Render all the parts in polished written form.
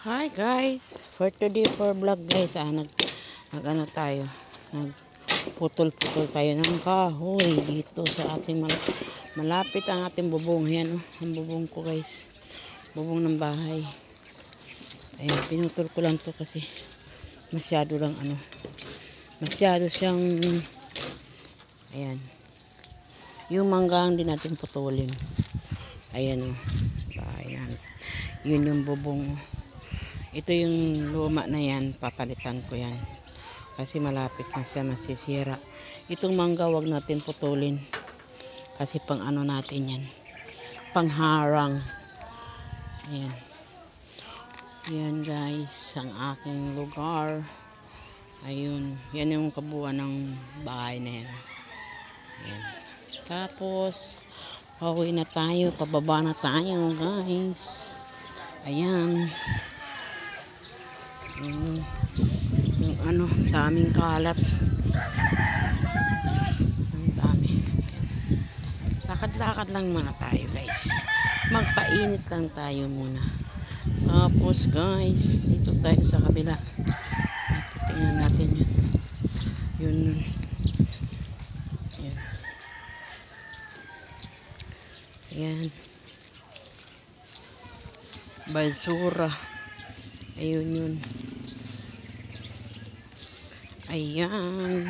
Hi guys, for today for vlog guys, nag tayo, nagputol-putol tayo ng kahoy dito sa ating malapit ang ating bubong. Yan ang bubong ko guys, bubong ng bahay. Ayan, pinutol ko lang to kasi masyado masyado siyang, ayan, yung manggang din natin putulin. Ayan bahay natin, yun yung bubong. Ito yung luma na yan, papalitan ko yan kasi malapit na siya masisira. Itong mangga wag natin putulin kasi pang ano natin yan, pangharang. Ayan, yan guys ang aking lugar. Ayun, yan yung kabuuan ng bahay na yan. Ayan. Tapos pauwi na tayo, pababa na tayo guys. Ayan, yung daming kalat, ang dami. Lakad-lakad lang muna tayo guys, magpainit lang tayo muna. Tapos guys, dito tayo sa kabila, tingnan natin yun. Ayan, basura. Ayun yun. Ayan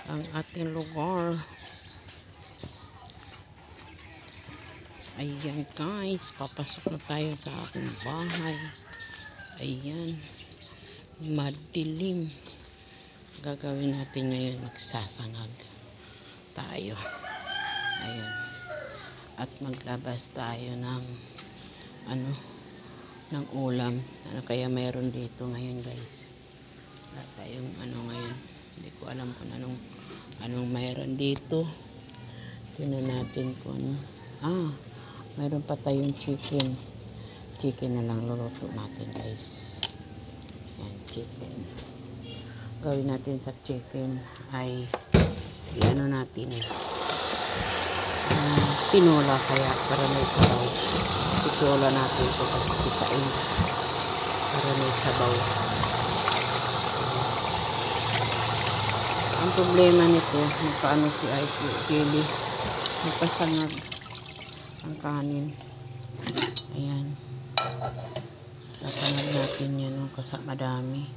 ang ating lugar. Ayan guys, papasok na tayo sa aking bahay. Ayan, madilim. Gagawin natin ngayon, magsasangag tayo. Ayan, at maglabas tayo ng ng ulam. Kaya mayroon dito ngayon guys. Wala tayong ngayon, hindi ko alam kung anong mayroon dito. Tingnan natin kung mayroon pa tayong chicken na lang luluto natin guys. Yan, chicken. Gawin natin sa chicken ay natin tinola, kaya para may sabaw. Tinola natin ito kasi kitain para may sabaw. Ang problema nito, magpaano si Kelly, magpasangag ang kanin. Ayan, sasangag natin yan kasi madami.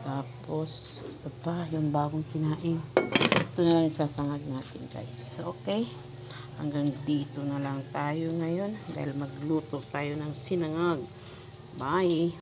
Tapos ito pa yung bagong sinaing, ito na lang sasangag natin guys. Okay, hanggang dito na lang tayo ngayon dahil magluto tayo ng sinangag. Bye.